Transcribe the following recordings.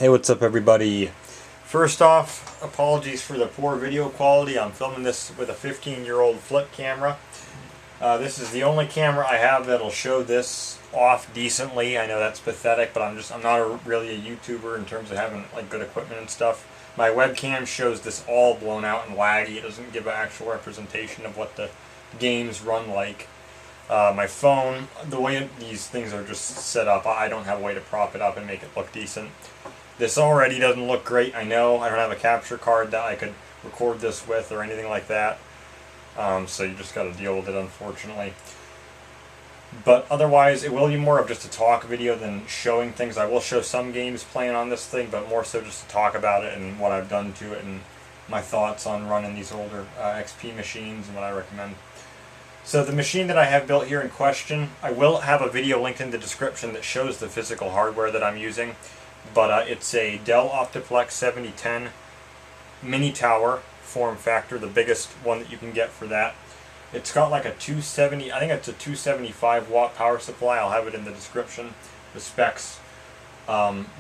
Hey, what's up everybody? First off, apologies for the poor video quality. I'm filming this with a 15-year-old flip camera. This is the only camera I have that'll show this off decently. I know that's pathetic, but I'm not really a YouTuber in terms of having like good equipment and stuff. My webcam shows this all blown out and laggy. It doesn't give an actual representation of what the games run like. My phone, the way these things are just set up, I don't have a way to prop it up and make it look decent. This already doesn't look great, I know. I don't have a capture card that I could record this with or anything like that. So you just got to deal with it, unfortunately. But otherwise, it will be more of just a talk video than showing things. I will show some games playing on this thing, but more so just to talk about it and what I've done to it and my thoughts on running these older XP machines and what I recommend. So the machine that I have built here in question, I will have a video linked in the description that shows the physical hardware that I'm using. But it's a Dell Optiplex 7010 mini tower form factor, the biggest one that you can get for that. It's got like a 270, I think it's a 275 watt power supply. I'll have it in the description, the specs,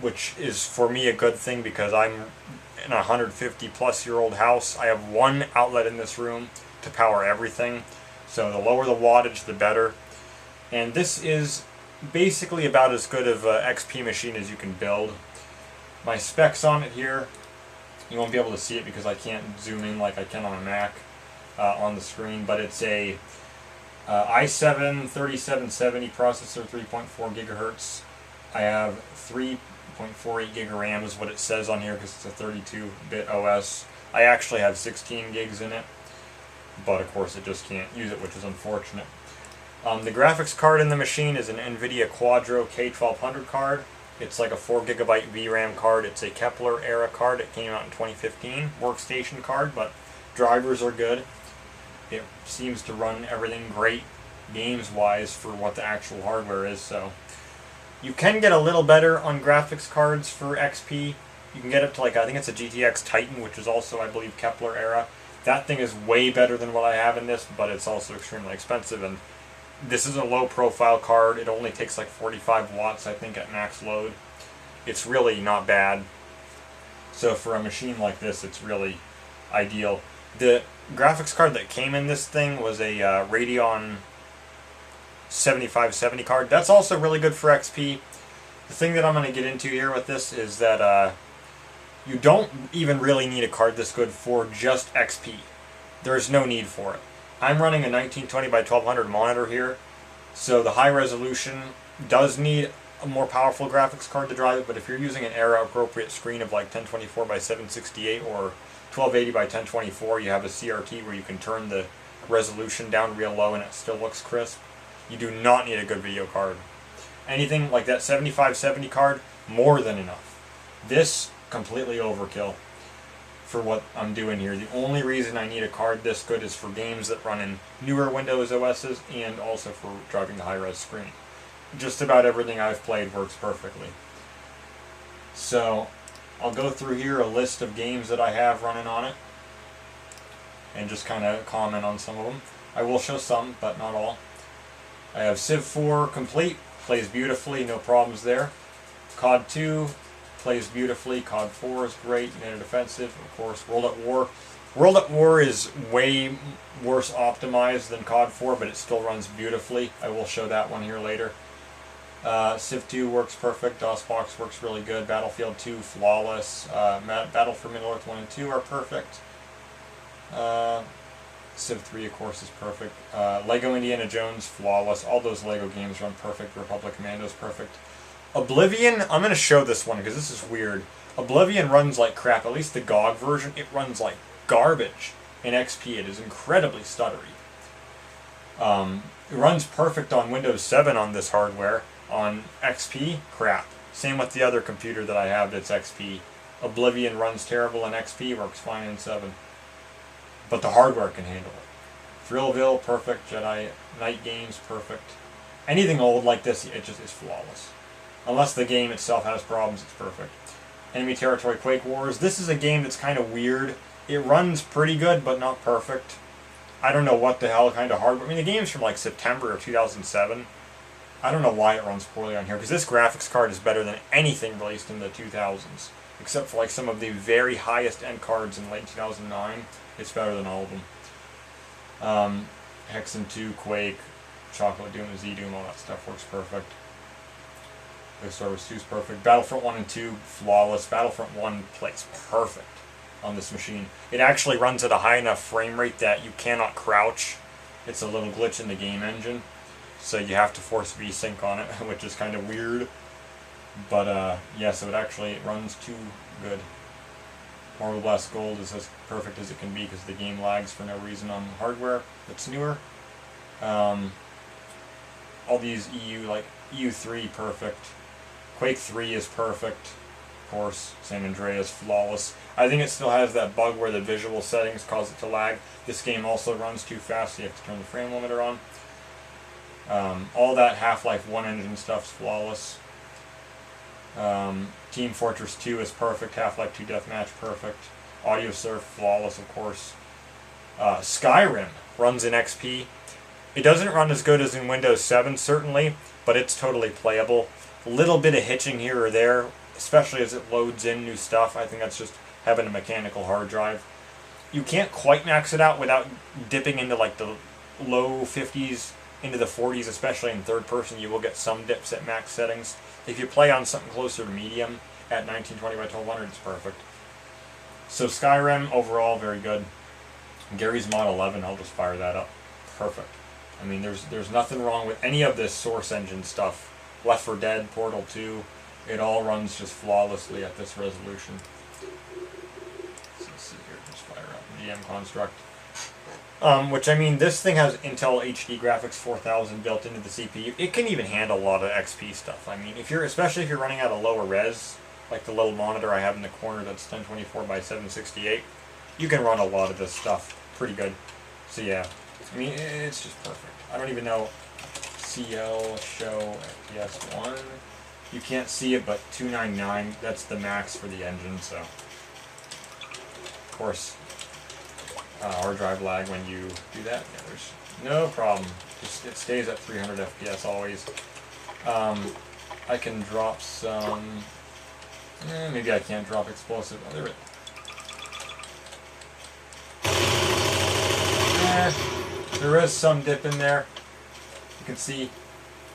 which is for me a good thing because I'm in a 150 plus year old house. I have one outlet in this room to power everything. So the lower the wattage, the better. And this is basically about as good of an XP machine as you can build. My specs on it here, you won't be able to see it because I can't zoom in like I can on a Mac on the screen, but it's a i7 3770 processor, 3.4 gigahertz. I have 3.48 gig of RAM is what it says on here because it's a 32-bit OS. I actually have 16 gigs in it, but of course it just can't use it, which is unfortunate. The graphics card in the machine is an Nvidia Quadro K1200 card. It's like a 4GB VRAM card. It's a Kepler era card. It came out in 2015. Workstation card, but drivers are good. It seems to run everything great games-wise for what the actual hardware is. So you can get a little better on graphics cards for XP. You can get up to like, I think it's a GTX Titan, which is also, I believe, Kepler era. That thing is way better than what I have in this, but it's also extremely expensive. And this is a low profile card. It only takes like 45 watts, I think, at max load. It's really not bad. So for a machine like this, it's really ideal. The graphics card that came in this thing was a Radeon 7570 card. That's also really good for XP. The thing that I'm going to get into here with this is that you don't even really need a card this good for just XP. There's no need for it. I'm running a 1920 by 1200 monitor here, so the high resolution does need a more powerful graphics card to drive it, but if you're using an era appropriate screen of like 1024 by 768 or 1280 by 1024, you have a CRT where you can turn the resolution down real low and it still looks crisp. You do not need a good video card. Anything like that 7570 card, more than enough. This, completely overkill for what I'm doing here. The only reason I need a card this good is for games that run in newer Windows OSs and also for driving the high-res screen. Just about everything I've played works perfectly. So I'll go through here a list of games that I have running on it and just kind of comment on some of them. I will show some, but not all. I have Civ 4 complete, plays beautifully, no problems there. COD 2 plays beautifully. COD 4 is great. United Offensive, of course. World at War. World at War is way worse optimized than COD 4, but it still runs beautifully. I will show that one here later. Civ 2 works perfect. DOSBox works really good. Battlefield 2, flawless. Battle for Middle-earth 1 and 2 are perfect. Civ 3, of course, is perfect. Lego Indiana Jones, flawless. All those Lego games run perfect. Republic Commando is perfect. Oblivion, I'm going to show this one because this is weird. Oblivion runs like crap, at least the GOG version. It runs like garbage in XP. It is incredibly stuttery. It runs perfect on Windows 7 on this hardware. On XP, crap. Same with the other computer that I have that's XP. Oblivion runs terrible in XP, works fine in 7. But the hardware can handle it. Thrillville, perfect. Jedi Knight Games, perfect. Anything old like this, it just is flawless. Unless the game itself has problems, it's perfect. Enemy Territory Quake Wars. This is a game that's kind of weird. It runs pretty good, but not perfect. I don't know what the hell kind of hardware. I mean, the game's from like September of 2007. I don't know why it runs poorly on here, because this graphics card is better than anything released in the 2000s. Except for like some of the very highest end cards in late 2009. It's better than all of them. Hexen 2, Quake, Chocolate Doom, Z-Doom, all that stuff works perfect. The Service 2 is perfect. Battlefront 1 and 2, flawless. Battlefront 1 plays perfect on this machine. It actually runs at a high enough frame rate that you cannot crouch. It's a little glitch in the game engine, so you have to force VSync on it, which is kind of weird. But yeah, so it runs too good. Marble Blast Gold is as perfect as it can be because the game lags for no reason on hardware that's newer. All these like EU3 perfect. Quake 3 is perfect. Of course, San Andreas flawless. I think it still has that bug where the visual settings cause it to lag. This game also runs too fast, so you have to turn the frame limiter on. All that Half-Life 1 engine stuff's flawless. Team Fortress 2 is perfect. Half-Life 2 Deathmatch perfect. Audio Surf flawless, of course. Skyrim runs in XP. It doesn't run as good as in Windows 7 certainly, but it's totally playable. A little bit of hitching here or there, especially as it loads in new stuff. I think that's just having a mechanical hard drive. You can't quite max it out without dipping into like the low 50s into the 40s, especially in third person. You will get some dips at max settings. If you play on something closer to medium at 1920 by 1200, it's perfect. So Skyrim overall very good. Gary's Mod 11, I'll just fire that up. Perfect. I mean, there's nothing wrong with any of this Source Engine stuff. Left 4 Dead, Portal 2, it all runs just flawlessly at this resolution. Let's see here, just fire up GM Construct. Which, I mean, this thing has Intel HD Graphics 4000 built into the CPU. It can even handle a lot of XP stuff. I mean, especially if you're running at a lower res, like the little monitor I have in the corner that's 1024 by 768, you can run a lot of this stuff pretty good. So yeah, I mean, it's just perfect. I don't even know. CL show FPS 1. You can't see it, but 299, that's the max for the engine, so. Of course, hard drive lag when you do that. Yeah, there's no problem. It stays at 300 FPS always. I can drop some. Maybe I can't drop explosive. Oh, there it. There is some dip in there. You can see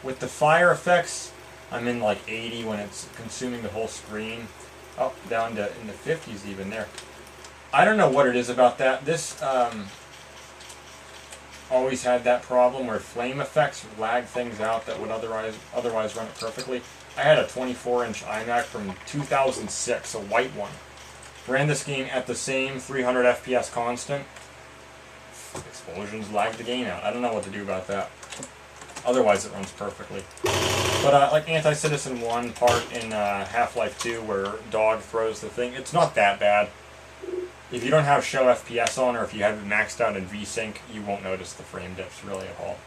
with the fire effects, I'm in like 80 when it's consuming the whole screen. Oh, down to in the 50s even there. I don't know what it is about that. This always had that problem where flame effects lag things out that would otherwise run it perfectly. I had a 24-inch iMac from 2006, a white one. Ran this game at the same 300 FPS constant. Explosions lagged the game out. I don't know what to do about that. Otherwise, it runs perfectly. But like Anti-Citizen 1 part in Half-Life 2 where Dog throws the thing, it's not that bad. If you don't have show FPS on, or if you have it maxed out in VSync, you won't notice the frame dips really at all.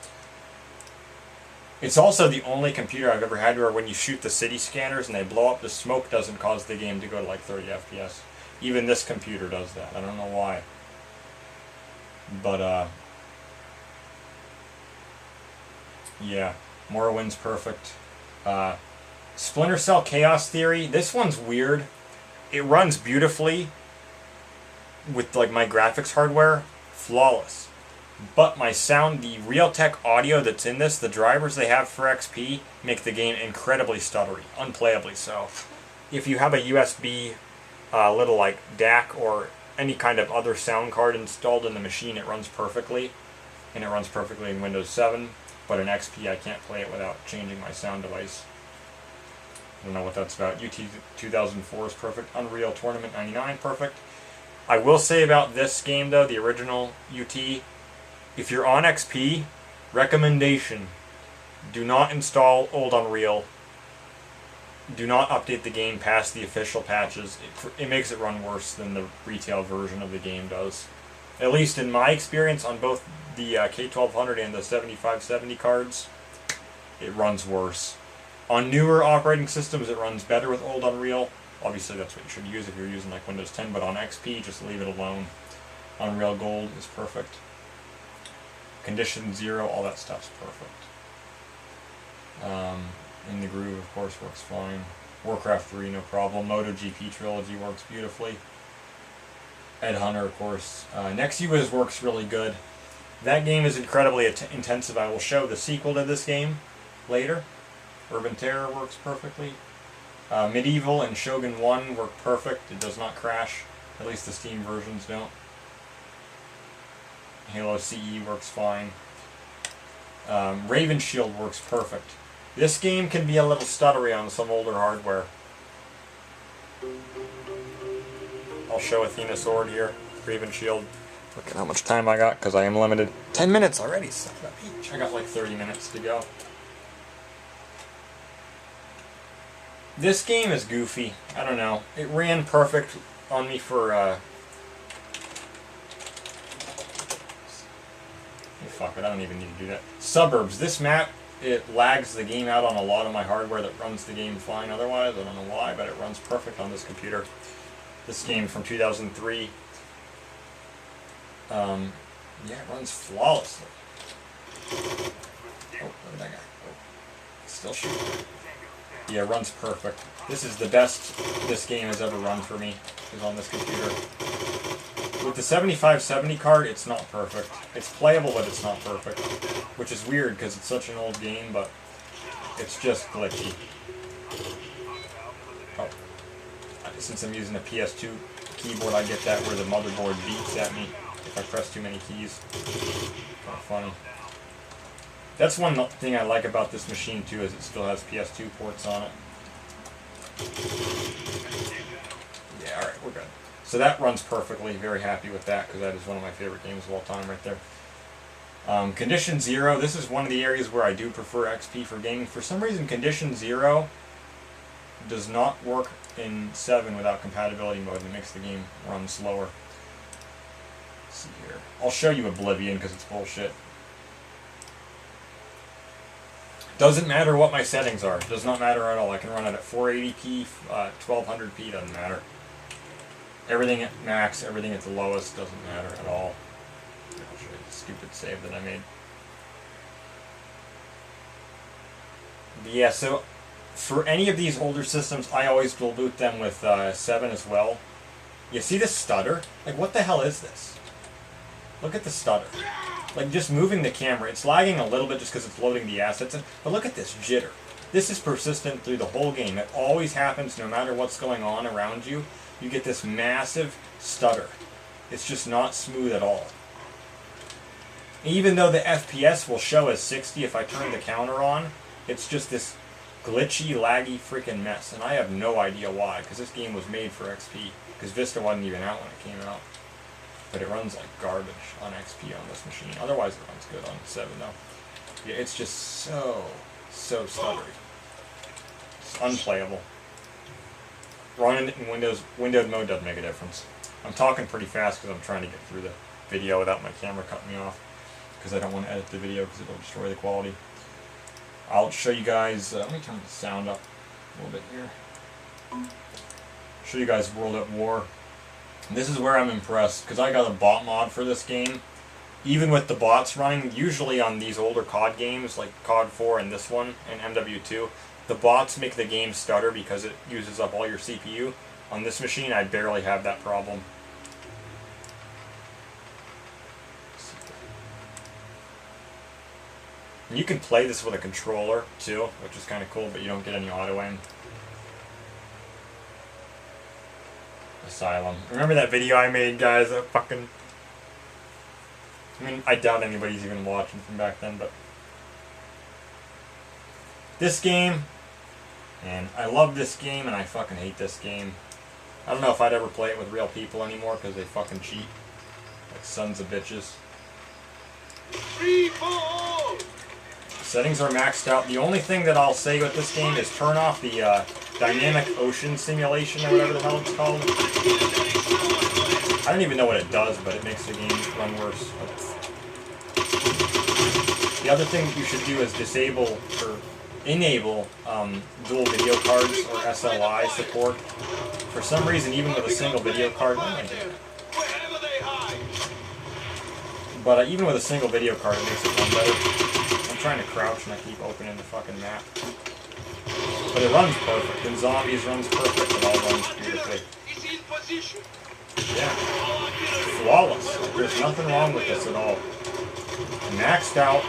It's also the only computer I've ever had where when you shoot the city scanners and they blow up, the smoke doesn't cause the game to go to like 30 FPS. Even this computer does that. I don't know why. But, yeah, Morrowind's perfect. Splinter Cell Chaos Theory, this one's weird. It runs beautifully with like my graphics hardware, flawless. But my sound, the Realtek audio that's in this, the drivers they have for XP, make the game incredibly stuttery, unplayably so. If you have a USB little like DAC or any kind of other sound card installed in the machine, it runs perfectly. And it runs perfectly in Windows 7. But in XP, I can't play it without changing my sound device. I don't know what that's about. UT 2004 is perfect. Unreal Tournament 99, perfect. I will say about this game, though, the original UT, if you're on XP, recommendation, do not install old Unreal. Do not update the game past the official patches. It makes it run worse than the retail version of the game does. At least in my experience on both the K1200 and the 7570 cards, it runs worse. On newer operating systems, it runs better with old Unreal. Obviously, that's what you should use if you're using like Windows 10, but on XP, just leave it alone. Unreal Gold is perfect. Condition 0, all that stuff's perfect. In the Groove, of course, works fine. Warcraft 3, no problem. MotoGP Trilogy works beautifully. Ed Hunter, of course. Next US works really good. That game is incredibly intensive. I will show the sequel to this game later. Urban Terror works perfectly. Medieval and Shogun 1 work perfect. It does not crash. At least the Steam versions don't. Halo CE works fine. Raven Shield works perfect. This game can be a little stuttery on some older hardware. I'll show Athena Sword here. Raven Shield. Look at how much time I got, because I am limited. 10 minutes already, son of a bitch. I got like 30 minutes to go. This game is goofy. I don't know. It ran perfect on me for, fuck it, I don't even need to do that. Suburbs. This map, it lags the game out on a lot of my hardware that runs the game fine otherwise. I don't know why, but it runs perfect on this computer. This game from 2003. Yeah, it runs flawlessly. Oh, what did I got? Oh, still shooting. Yeah, it runs perfect. This is the best this game has ever run for me, is on this computer. With the 7570 card, it's not perfect. It's playable, but it's not perfect. Which is weird, because it's such an old game, but it's just glitchy. Oh. Since I'm using a PS2 keyboard, I get that where the motherboard beeps at me if I press too many keys. Kind of funny. That's one thing I like about this machine, too, is it still has PS2 ports on it. Yeah, alright, we're good. So that runs perfectly. Very happy with that, because that is one of my favorite games of all time right there. Condition 0, this is one of the areas where I do prefer XP for gaming. For some reason, Condition 0 does not work in 7 without compatibility mode, and it makes the game run slower. Let's see here. I'll show you Oblivion, because it's bullshit. Doesn't matter what my settings are. Does not matter at all. I can run it at 480p, 1200p, doesn't matter. Everything at max, everything at the lowest, doesn't matter at all. I'll show you the stupid save that I made. But yeah, so for any of these older systems, I always will boot them with 7 as well. You see this stutter? Like, what the hell is this? Look at the stutter. Like, just moving the camera, it's lagging a little bit just because it's loading the assets in, but look at this jitter. This is persistent through the whole game. It always happens no matter what's going on around you. You get this massive stutter. It's just not smooth at all. Even though the FPS will show as 60 if I turn the counter on, it's just this glitchy, laggy freaking mess. And I have no idea why, because this game was made for XP. Because Vista wasn't even out when it came out. But it runs like garbage on XP on this machine. Otherwise it runs good on 7 though. Yeah, it's just so stuttery. It's unplayable. Running it in windowed mode doesn't make a difference. I'm talking pretty fast because I'm trying to get through the video without my camera cutting me off. Because I don't want to edit the video because it'll destroy the quality. I'll show you guys, let me turn the sound up a little bit here. Show you guys World at War. This is where I'm impressed, because I got a bot mod for this game. Even with the bots running, usually on these older COD games, like COD 4 and this one, and MW2, the bots make the game stutter because it uses up all your CPU. On this machine, I barely have that problem. And you can play this with a controller, too, which is kind of cool, but you don't get any auto-aim. Asylum. Remember that video I made, guys? That fucking... I mean, I doubt anybody's even watching from back then, but... This game... And I love this game, and I fucking hate this game. I don't know if I'd ever play it with real people anymore, because they fucking cheat. Like sons of bitches. Settings are maxed out. The only thing that I'll say with this game is turn off the dynamic ocean simulation, or whatever the hell it's called. I don't even know what it does, but it makes the game run worse. The other thing you should do is disable, or enable dual video cards or SLI support. For some reason, even with a single video card, but even with a single video card, it makes it run better. I'm trying to crouch and I keep opening the fucking map. But it runs perfect. And Zombies runs perfect. It all runs beautifully. Yeah. Flawless. There's nothing wrong with this at all. Maxed out.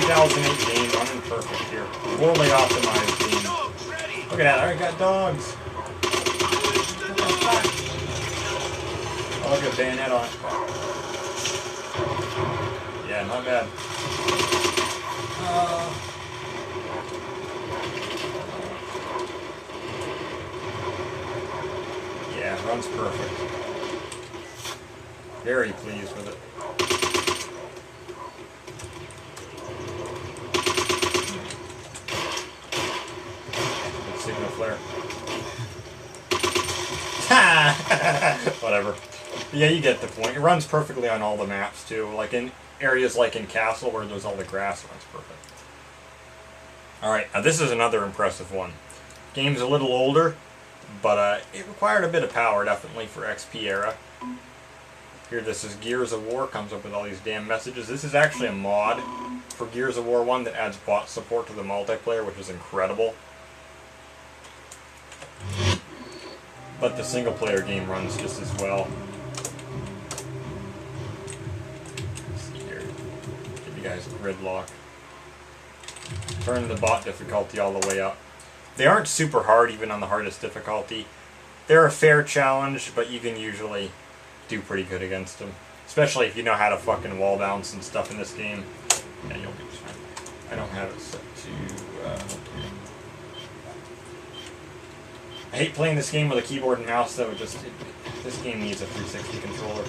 2008 game running perfect here. Poorly optimized game. Look at that. I already got dogs. Oh, look at bayonet on it. Yeah, not bad. Yeah, runs perfect. Very pleased with it. Good signal flare. Whatever. Yeah, you get the point. It runs perfectly on all the maps too. Like in areas like in Castle where there's all the grass, it runs perfect. Alright, now this is another impressive one. Game's a little older, but it required a bit of power definitely for XP era. Here, this is Gears of War, comes up with all these damn messages. This is actually a mod for Gears of War 1 that adds bot support to the multiplayer, which is incredible. But the single player game runs just as well. Let's see here. Give you guys a gridlock. Turn the bot difficulty all the way up. They aren't super hard even on the hardest difficulty. They're a fair challenge, but you can usually do pretty good against them. Especially if you know how to fucking wall bounce and stuff in this game. Yeah, you'll be fine. I don't have it set to... I hate playing this game with a keyboard and mouse though. This game needs a 360 controller.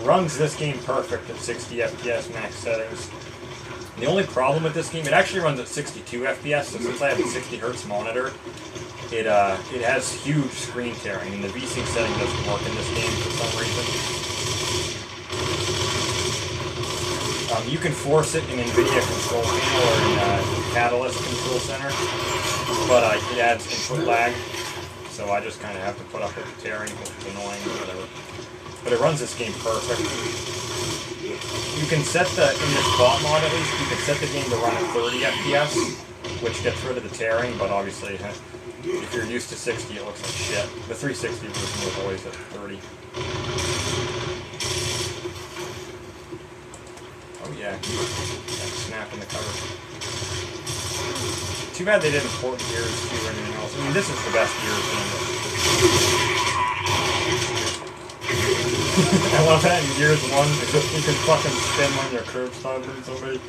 Runs this game perfect at 60 FPS max settings. The only problem with this game, it actually runs at 62 FPS, so since I have a 60 Hz monitor, it has huge screen tearing, and the VSync setting doesn't work in this game for some reason. You can force it in Nvidia Control Panel or in Catalyst Control Center, but it adds input lag, so I just kind of have to put up with the tearing, which is annoying, or whatever. But it runs this game perfect. You can set in this bot mod at least, you can set the game to run at 30 FPS, which gets rid of the tearing, but obviously if you're used to 60 it looks like shit. The 360 version was always at 30. Oh yeah, snap in the cover. Too bad they didn't port Gears 2 or anything else. I mean, this is the best Gears game. I love that in Gears 1, you can fucking spin when you're curb stomping somebody.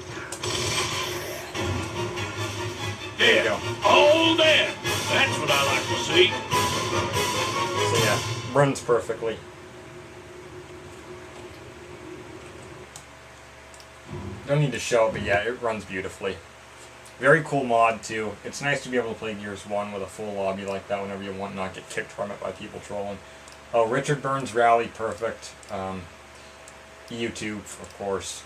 There you go. All there! That's what I like to see. So yeah, runs perfectly. Don't need to show it, but yeah, it runs beautifully. Very cool mod too. It's nice to be able to play Gears 1 with a full lobby like that whenever you want, not get kicked from it by people trolling. Oh, Richard Burns Rally, perfect. EU2, of course.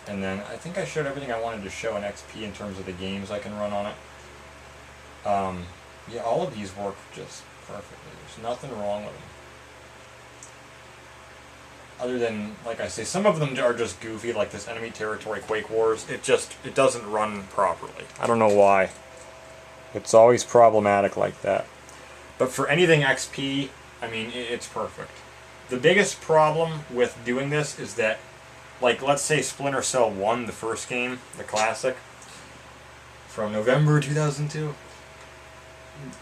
And then I think I showed everything I wanted to show in XP in terms of the games I can run on it. Yeah, all of these work just perfectly. There's nothing wrong with them. Other than, like I say, some of them are just goofy, like this Enemy Territory Quake Wars. It doesn't run properly. I don't know why. It's always problematic like that. But for anything XP, I mean, it's perfect. The biggest problem with doing this is that, like, let's say Splinter Cell 1, the first game, the classic, from November 2002.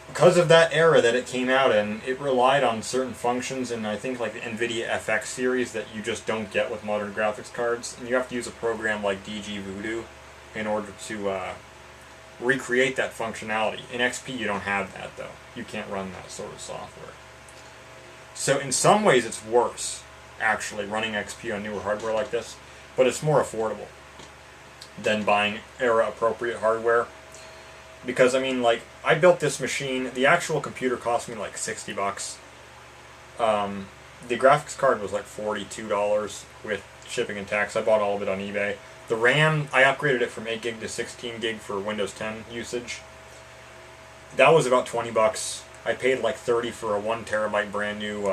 Because of that era that it came out in, it relied on certain functions in, I think, like the Nvidia FX series that you just don't get with modern graphics cards. And you have to use a program like DG Voodoo in order to recreate that functionality. In XP, you don't have that, though. You can't run that sort of software. So in some ways, it's worse, actually, running XP on newer hardware like this. But it's more affordable than buying era-appropriate hardware. Because, I mean, like, I built this machine. The actual computer cost me like $60. The graphics card was like $42 with shipping and tax. I bought all of it on eBay. The RAM, I upgraded it from 8 gig to 16 gig for Windows 10 usage. That was about $20. I paid like $30 for a 1 terabyte brand new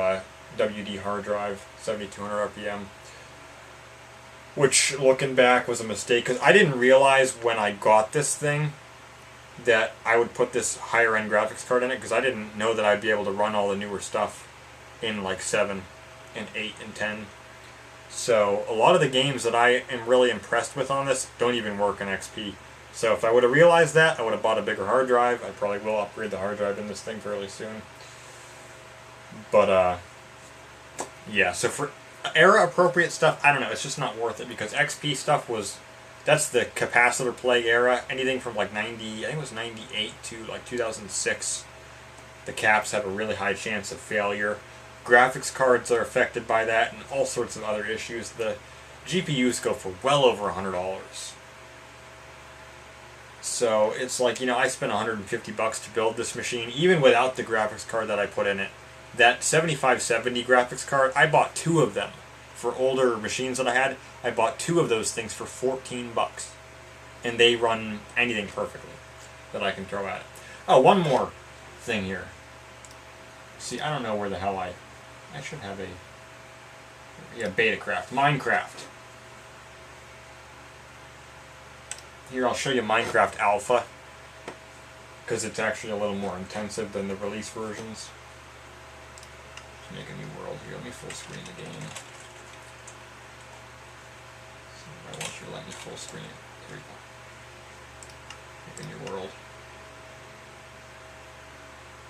WD hard drive, 7200 RPM. which looking back was a mistake because I didn't realize when I got this thing that I would put this higher end graphics card in it, because I didn't know that I'd be able to run all the newer stuff in like 7 and 8 and 10. So a lot of the games that I am really impressed with on this don't even work in XP. So if I would have realized that, I would have bought a bigger hard drive. I probably will upgrade the hard drive in this thing fairly soon. But yeah, so for era appropriate stuff, I don't know, it's just not worth it, because XP stuff was, that's the capacitor play era. Anything from like 90, I think it was 98 to like 2006, the caps have a really high chance of failure. Graphics cards are affected by that and all sorts of other issues. The GPUs go for well over $100. So it's like, you know, I spent $150 to build this machine, even without the graphics card that I put in it. That 7570 graphics card, I bought 2 of them. For older machines that I had, I bought 2 of those things for $14. And they run anything perfectly that I can throw at it. Oh, one more thing here. See, I don't know where the hell I should have a... Yeah, Betacraft. Minecraft. Here, I'll show you Minecraft Alpha, because it's actually a little more intensive than the release versions. Let's make a new world here. Let me full screen the game. I want you to let me full screen it. Here we go. Make a new world.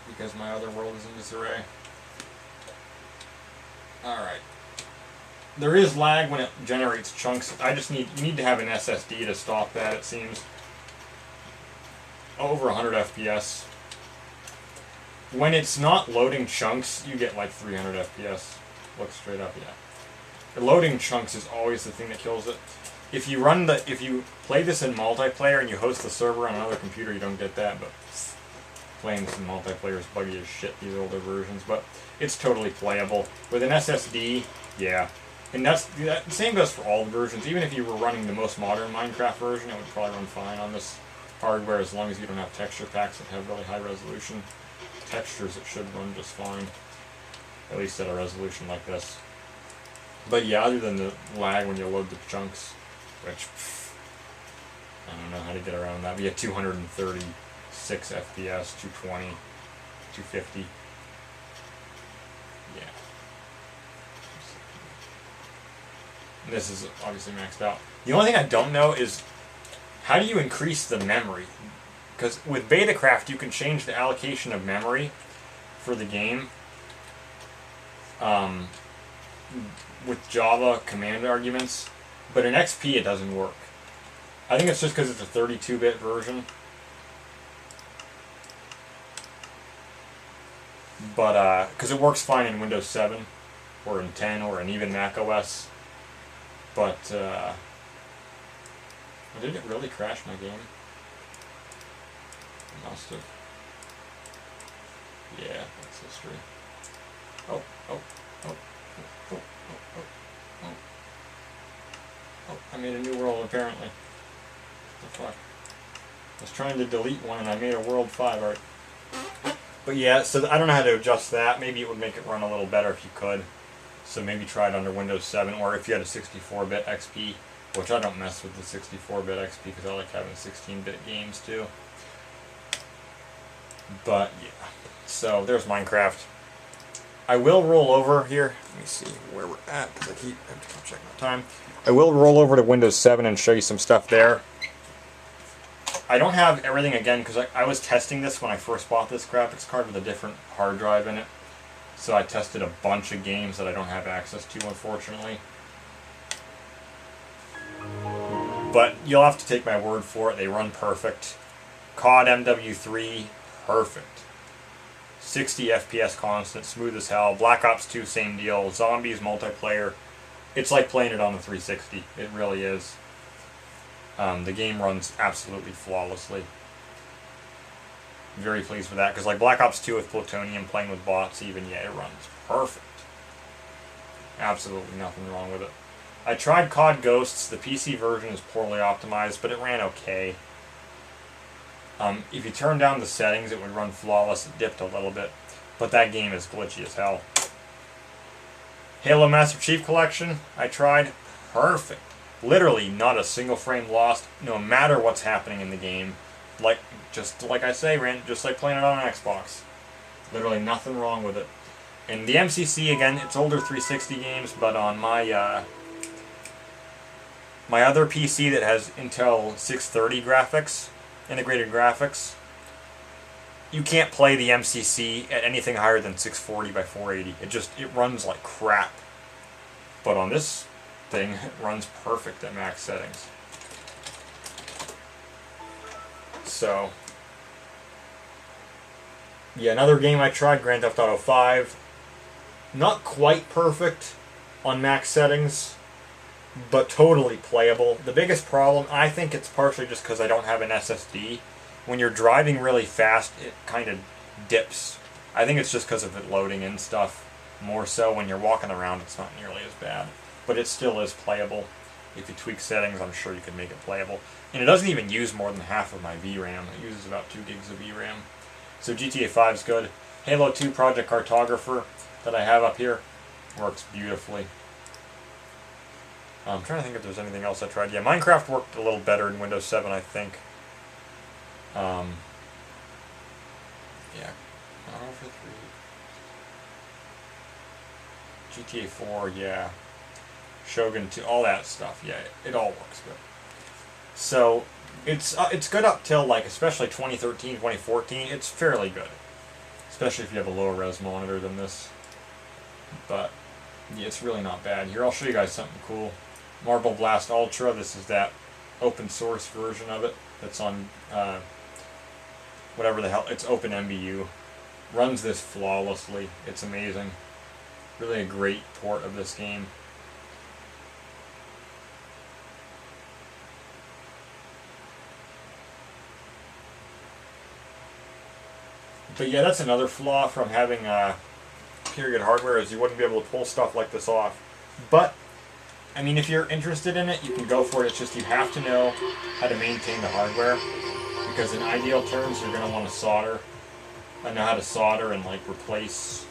Because my other world is in disarray. Alright. There is lag when it generates chunks. You need to have an SSD to stop that, it seems. Over 100 FPS. When it's not loading chunks, you get like 300 FPS. Look straight up, yeah. The loading chunks is always the thing that kills it. If you play this in multiplayer and you host the server on another computer, you don't get that, but playing this in multiplayer is buggy as shit, these older versions, but it's totally playable. With an SSD, yeah. And the same goes for all the versions. Even if you were running the most modern Minecraft version, it would probably run fine on this hardware, as long as you don't have texture packs that have really high resolution textures. It should run just fine, at least at a resolution like this. But yeah, other than the lag when you load the chunks, which I don't know how to get around that. We had 236 FPS, 220, 250. Yeah. And this is obviously maxed out. The only thing I don't know is, how do you increase the memory? Because with Betacraft you can change the allocation of memory for the game with Java command arguments, but in XP it doesn't work. I think it's just because it's a 32-bit version. But because it works fine in Windows 7 or in 10 or in even Mac OS. But did it really crash my game? It must have. Yeah, that's history. Oh, oh, oh, oh, oh, oh, oh, oh. Oh, I made a new world apparently. What the fuck? I was trying to delete one and I made a world 5 art. But yeah, so I don't know how to adjust that. Maybe it would make it run a little better if you could. So maybe try it under Windows 7, or if you had a 64-bit XP, which I don't mess with the 64-bit XP because I like having 16-bit games too. But yeah, so there's Minecraft. I will roll over here. Let me see where we're at, because I have to check my time. I will roll over to Windows 7 and show you some stuff there. I don't have everything again because I was testing this when I first bought this graphics card with a different hard drive in it. So I tested a bunch of games that I don't have access to, unfortunately. But you'll have to take my word for it. They run perfect. COD MW3, perfect. 60 FPS constant, smooth as hell. Black Ops 2, same deal. Zombies multiplayer. It's like playing it on the 360. It really is. The game runs absolutely flawlessly. Very pleased with that, because like Black Ops 2 with Plutonium, playing with bots even, yeah, it runs perfect. Absolutely nothing wrong with it. I tried COD Ghosts. The PC version is poorly optimized, but it ran okay. If you turn down the settings, it would run flawless. It dipped a little bit, but that game is glitchy as hell. Halo Master Chief Collection, I tried. Perfect. Literally not a single frame lost, no matter what's happening in the game. Just like I say, just like playing it on an Xbox. Literally nothing wrong with it. And the MCC, again, it's older 360 games, but on my my other PC that has Intel 630 graphics, integrated graphics, you can't play the MCC at anything higher than 640 by 480. It runs like crap. But on this thing, it runs perfect at max settings. So, yeah, another game I tried, Grand Theft Auto 5. Not quite perfect on max settings, but totally playable. The biggest problem, I think it's partially just because I don't have an SSD. When you're driving really fast, it kind of dips. I think it's just because of it loading in stuff. More so when you're walking around, it's not nearly as bad. But it still is playable. If you tweak settings, I'm sure you can make it playable. And it doesn't even use more than half of my VRAM. It uses about 2 gigs of VRAM. So GTA 5 is good. Halo 2 Project Cartographer that I have up here works beautifully. I'm trying to think if there's anything else I tried. Yeah, Minecraft worked a little better in Windows 7, I think. Yeah. For 3. GTA 4, yeah. Shogun 2, all that stuff. Yeah, it all works good. So it's good up till like especially 2013, 2014. It's fairly good, especially if you have a lower res monitor than this. But yeah, it's really not bad. Here, I'll show you guys something cool. Marble Blast Ultra. This is that open source version of it. That's on whatever the hell. It's OpenMBU. Runs this flawlessly. It's amazing. Really a great port of this game. But yeah, that's another flaw from having period hardware, is you wouldn't be able to pull stuff like this off. But, I mean, if you're interested in it, you can go for it. It's just you have to know how to maintain the hardware. Because in ideal terms, you're going to want to solder. I know how to solder and like replace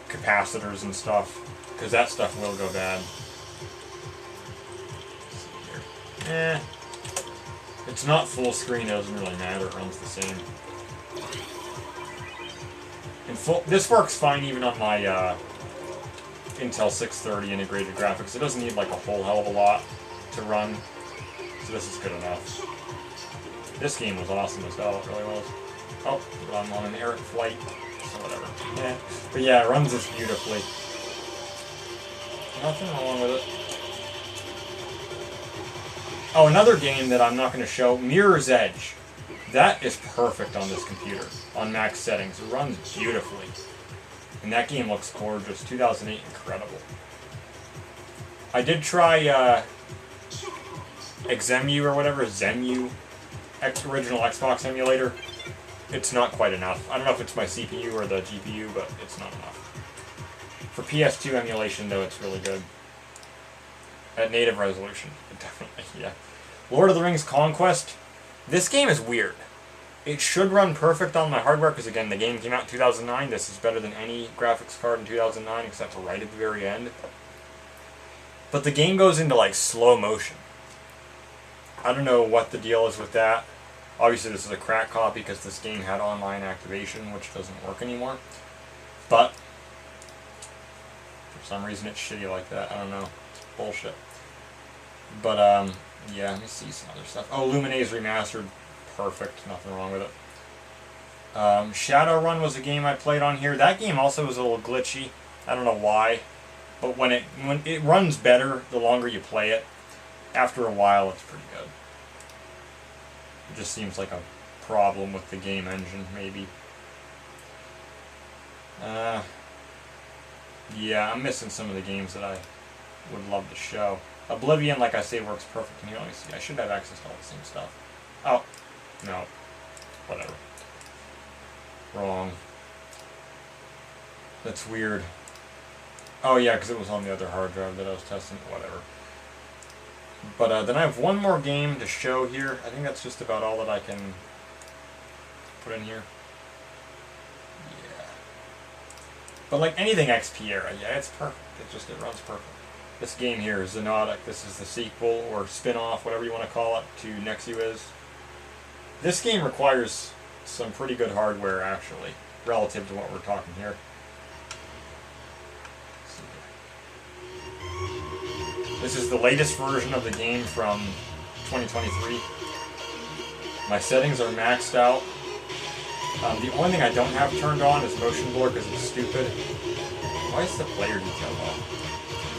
capacitors and stuff. Because that stuff will go bad. Let's see here. It's not full screen, it doesn't really matter. It runs the same. This works fine even on my Intel 630 integrated graphics. It doesn't need like a whole hell of a lot to run, so this is good enough. This game was awesome as hell, it really was. Oh, but I'm on an errant flight, so whatever. Yeah. But yeah, it runs this beautifully. Nothing wrong with it. Oh, another game that I'm not going to show, Mirror's Edge. That is perfect on this computer, on max settings. It runs beautifully. And that game looks gorgeous. 2008, incredible. I did try Xemu or whatever, Zemu, original Xbox emulator. It's not quite enough. I don't know if it's my CPU or the GPU, but it's not enough. For PS2 emulation, though, it's really good. At native resolution, definitely, yeah. Lord of the Rings Conquest. This game is weird. It should run perfect on my hardware, because again, the game came out in 2009. This is better than any graphics card in 2009, except for right at the very end. But the game goes into like slow motion. I don't know what the deal is with that. Obviously this is a crack copy, because this game had online activation, which doesn't work anymore. But for some reason it's shitty like that. I don't know. It's bullshit. But yeah, let me see some other stuff. Oh, Luminae's Remastered. Perfect. Nothing wrong with it. Shadowrun was a game I played on here. That game also was a little glitchy. I don't know why. But when it runs better, the longer you play it, after a while it's pretty good. It just seems like a problem with the game engine, maybe. Yeah, I'm missing some of the games that I would love to show. Oblivion, like I say, works perfect. Can you let me see? I should have access to all the same stuff. Oh, no. Whatever. Wrong. That's weird. Oh yeah, because it was on the other hard drive that I was testing. Whatever. But then I have one more game to show here. I think that's just about all that I can put in here. Yeah. But like anything XP era, yeah, it's perfect. It runs perfect. This game here is Xenodic. This is the sequel or spin-off, whatever you want to call it, to Nexiwiz. This game requires some pretty good hardware, actually, relative to what we're talking here. This is the latest version of the game from 2023. My settings are maxed out. The only thing I don't have turned on is motion blur because it's stupid. Why is the player detail off?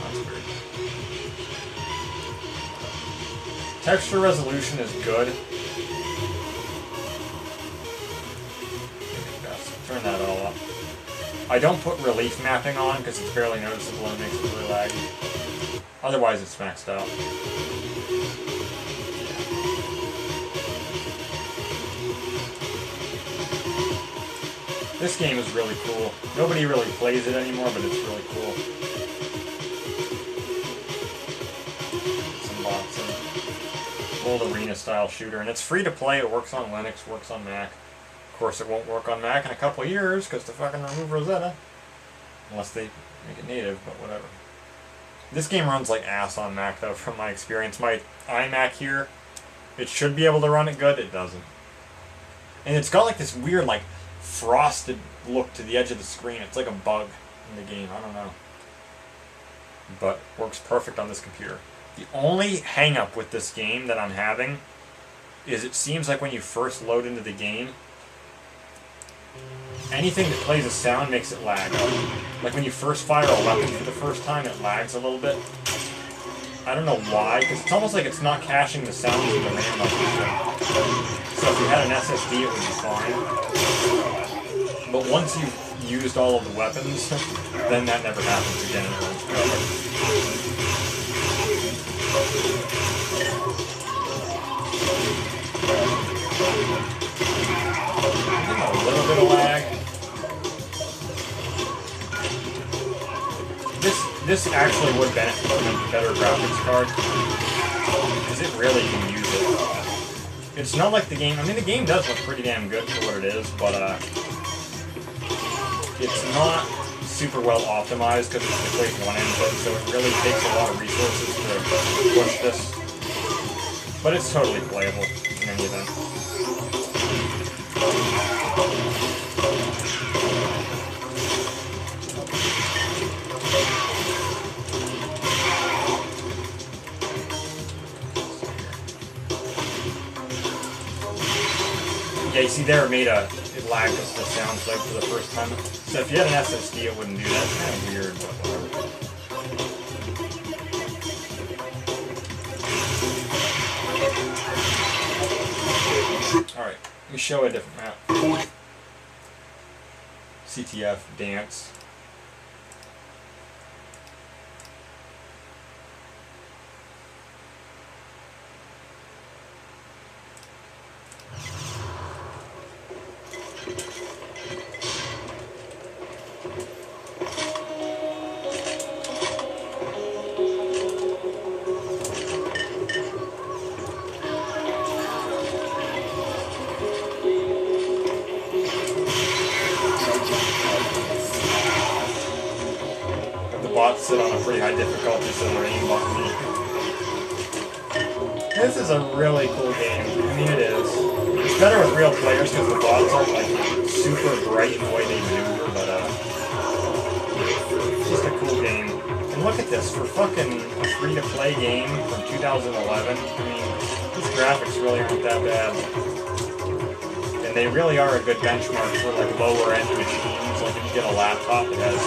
That's weird. Texture resolution is good. Turn that all up. I don't put relief mapping on because it's barely noticeable and it makes it really laggy. Otherwise it's maxed out. This game is really cool. Nobody really plays it anymore, but it's really cool. Some boxing. Old arena style shooter, and it's free to play. It works on Linux, works on Mac. Of course, it won't work on Mac in a couple of years because they're fucking remove Rosetta. Unless they make it native, but whatever. This game runs like ass on Mac, though, from my experience. My iMac here, it should be able to run it good. It doesn't. And it's got like this weird, like, frosted look to the edge of the screen. It's like a bug in the game. I don't know. But works perfect on this computer. The only hang-up with this game that I'm having is it seems like when you first load into the game, anything that plays a sound makes it lag. Like when you first fire a weapon for the first time, it lags a little bit. I don't know why, because it's almost like it's not caching the sounds in the RAM like it should. So if you had an SSD, it would be fine. But once you've used all of the weapons, then that never happens again. It runs perfect. A little bit of lag. This actually would benefit from a better graphics card, because it really can use it. It's not like the game, I mean the game does look pretty damn good for what it is, but it's not super well optimized because it's replaced one input, so it really takes a lot of resources to push this. But it's totally playable in any event. Yeah, you see there it made it lagged us the sound flag for the first time. So if you had an SSD it wouldn't do that. It's kind of weird, but whatever. Alright, let me show a different map. CTF, dance. Bots sit on a pretty high difficulty, so they're aimbot me. This is a really cool game. I mean, it is. It's better with real players because the bots are like super bright in the way they maneuver, but it's just a cool game. And look at this, for fucking a free-to-play game from 2011. I mean, these graphics really aren't that bad. And they really are a good benchmark for like lower-end machines. Like if you get a laptop that has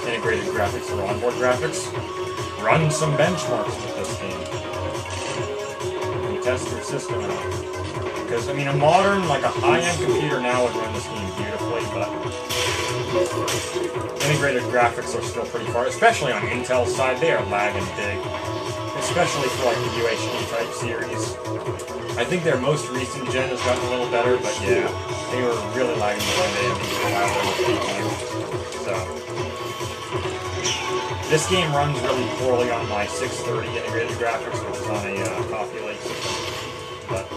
integrated graphics or onboard graphics, run some benchmarks with this game. And test your system out. Because, I mean, a modern, like a high-end computer now would run this game beautifully, but integrated graphics are still pretty far, especially on Intel's side. They are lagging big. Especially for like the UHD type series. I think their most recent gen has gotten a little better, but yeah, they were really lagging behind AMD for a while there with CPU. So this game runs really poorly on my 630 integrated graphics, which is on a Coffee Lake system. But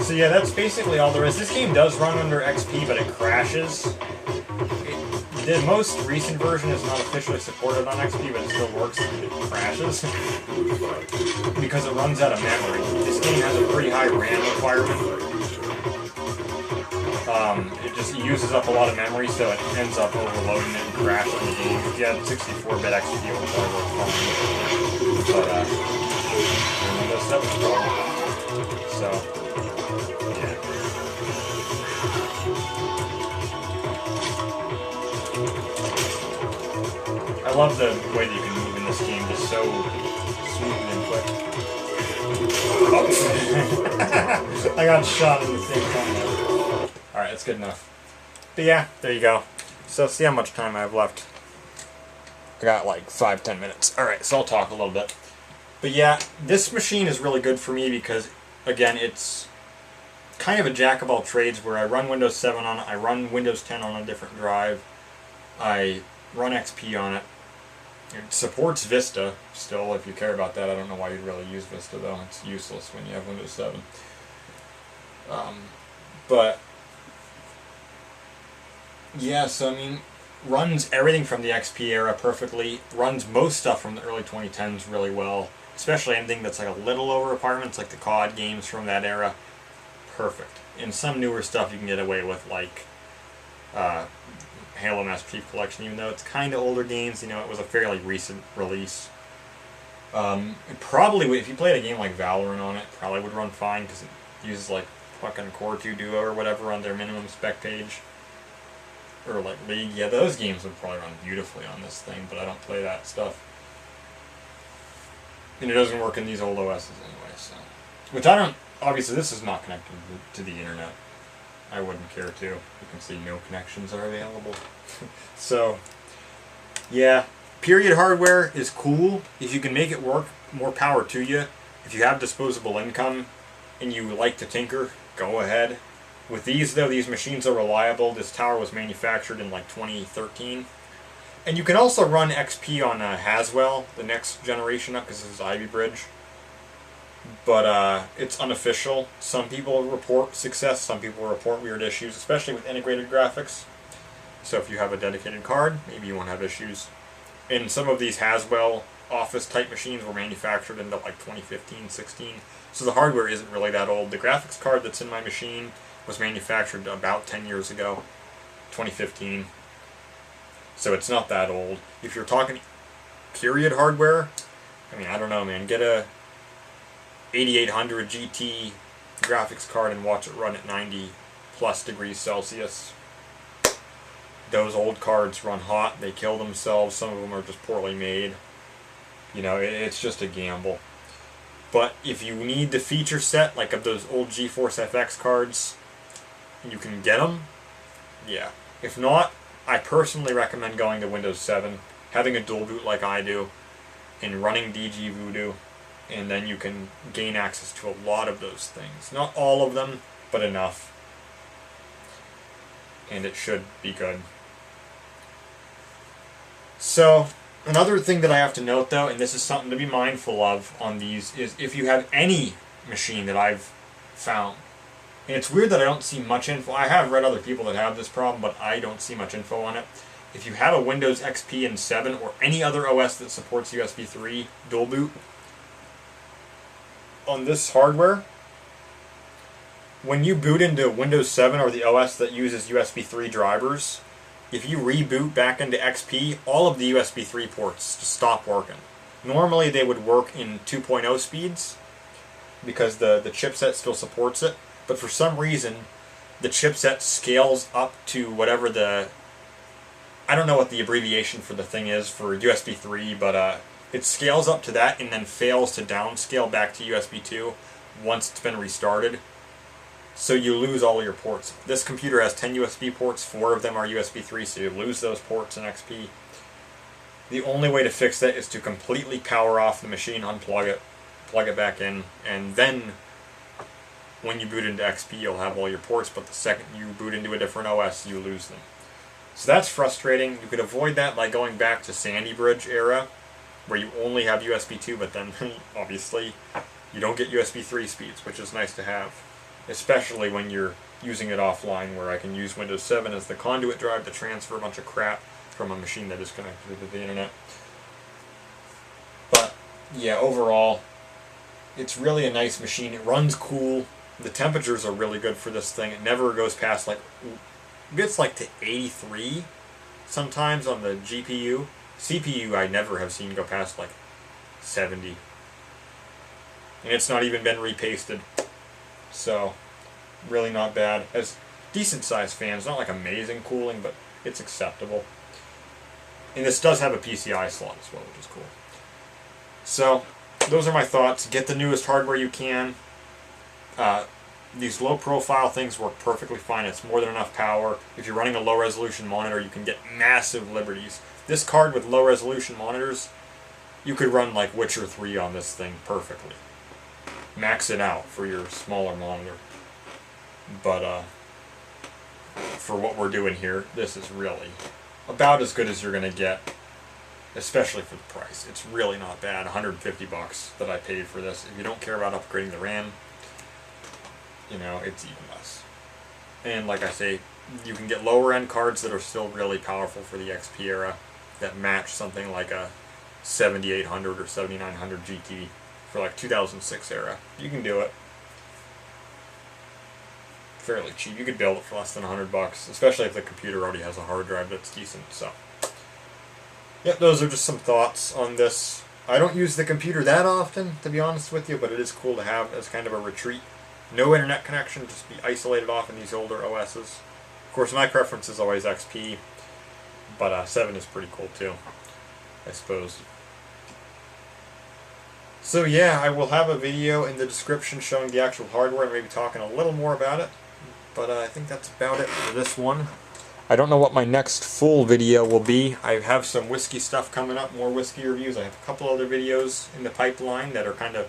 so yeah, that's basically all there is. This game does run under XP, but it crashes. The most recent version is not officially supported on XP, but it still works. It crashes because it runs out of memory. This game has a pretty high RAM requirement. It just uses up a lot of memory, so it ends up overloading it and crashing the game. If you had 64-bit XP, it would probably work fine. But, Windows 7 problem. So, yeah. I love the way that you can move in this game, just so smooth and quick. Oh. I got shot at the same time. Alright, that's good enough. But yeah, there you go. So see how much time I have left. I got like 5-10 minutes. Alright, so I'll talk a little bit. But yeah, this machine is really good for me because, again, it's kind of a jack of all trades where I run Windows 7 on it, I run Windows 10 on a different drive, I run XP on it. It supports Vista still, if you care about that. I don't know why you'd really use Vista though. It's useless when you have Windows 7. But yeah, so I mean, runs everything from the XP era perfectly, runs most stuff from the early 2010s really well, especially anything that's like a little lower requirements, like the COD games from that era. Perfect. And some newer stuff you can get away with, like Halo Master Chief Collection, even though it's kind of older games, you know, it was a fairly recent release. Probably, if you played a game like Valorant on it, probably would run fine, because it uses like fucking Core 2 Duo or whatever on their minimum spec page. Or like League, yeah, those games would probably run beautifully on this thing, but I don't play that stuff. And it doesn't work in these old OSs anyway, so. Which I don't, obviously this is not connected to the internet. I wouldn't care to. You can see no connections are available. So, yeah, period hardware is cool. If you can make it work, more power to you. If you have disposable income and you like to tinker, go ahead. With these, though, these machines are reliable. This tower was manufactured in like 2013. And you can also run XP on Haswell, the next generation up, because this is Ivy Bridge. But it's unofficial. Some people report success, some people report weird issues, especially with integrated graphics. So if you have a dedicated card, maybe you won't have issues. And some of these Haswell office-type machines were manufactured into like 2015, 16. So the hardware isn't really that old. The graphics card that's in my machine was manufactured about 10 years ago, 2015. So it's not that old. If you're talking period hardware, I mean, I don't know, man. Get a 8800 GT graphics card and watch it run at 90 plus degrees Celsius. Those old cards run hot, they kill themselves, some of them are just poorly made. You know, it's just a gamble. But if you need the feature set, like of those old GeForce FX cards, you can get them, yeah. If not, I personally recommend going to Windows 7, having a dual boot like I do, and running DG Voodoo, and then you can gain access to a lot of those things. Not all of them, but enough. And it should be good. So, another thing that I have to note though, and this is something to be mindful of on these, is if you have any machine that I've found, and it's weird that I don't see much info. I have read other people that have this problem, but I don't see much info on it. If you have a Windows XP and 7 or any other OS that supports USB 3 dual boot, on this hardware, when you boot into Windows 7 or the OS that uses USB 3 drivers, if you reboot back into XP, all of the USB 3 ports just stop working. Normally they would work in 2.0 speeds because the chipset still supports it, but for some reason the chipset scales up to whatever the, I don't know what the abbreviation for the thing is for USB 3, but it scales up to that and then fails to downscale back to USB 2 once it's been restarted. So you lose all your ports. This computer has 10 USB ports, 4 of them are USB 3, so you lose those ports in XP. The only way to fix that is to completely power off the machine, unplug it, plug it back in, and then when you boot into XP you'll have all your ports, but the second you boot into a different OS you lose them. So that's frustrating. You could avoid that by going back to Sandy Bridge era, where you only have USB 2, but then obviously you don't get USB 3 speeds, which is nice to have. Especially when you're using it offline, where I can use Windows 7 as the conduit drive to transfer a bunch of crap from a machine that is connected to the internet. But yeah, overall, it's really a nice machine. It runs cool. The temperatures are really good for this thing. It never goes past, like, it gets like to 83 sometimes on the GPU. CPU I never have seen go past like 70. And it's not even been repasted. So, really not bad. Has decent sized fans, not like amazing cooling, but it's acceptable. And this does have a PCI slot as well, which is cool. So, those are my thoughts. Get the newest hardware you can. These low profile things work perfectly fine. It's more than enough power. If you're running a low resolution monitor, you can get massive liberties. This card with low resolution monitors, you could run like Witcher 3 on this thing perfectly. Max it out for your smaller monitor. But for what we're doing here, this is really about as good as you're going to get, especially for the price. It's really not bad. $150 that I paid for this. If you don't care about upgrading the RAM, you know, it's even less. And like I say, you can get lower end cards that are still really powerful for the XP era that match something like a 7800 or 7900 GT for like 2006 era. You can do it fairly cheap. You could build it for less than $100, especially if the computer already has a hard drive that's decent. So, yep, those are just some thoughts on this. I don't use the computer that often, to be honest with you, but it is cool to have as kind of a retreat. No internet connection, just be isolated off in these older OSs. Of course, my preference is always XP, but 7 is pretty cool too, I suppose. So yeah, I will have a video in the description showing the actual hardware and maybe talking a little more about it. But I think that's about it for this one. I don't know what my next full video will be. I have some whiskey stuff coming up, more whiskey reviews. I have a couple other videos in the pipeline that are kind of...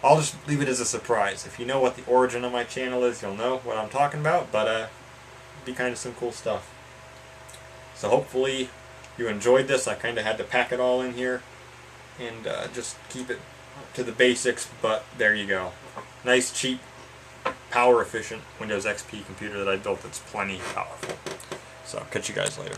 I'll just leave it as a surprise. If you know what the origin of my channel is, you'll know what I'm talking about, but it'll be kind of some cool stuff. So hopefully you enjoyed this. I kind of had to pack it all in here and just keep it to the basics, but there you go. Nice, cheap, power efficient Windows XP computer that I built that's plenty powerful. So catch you guys later.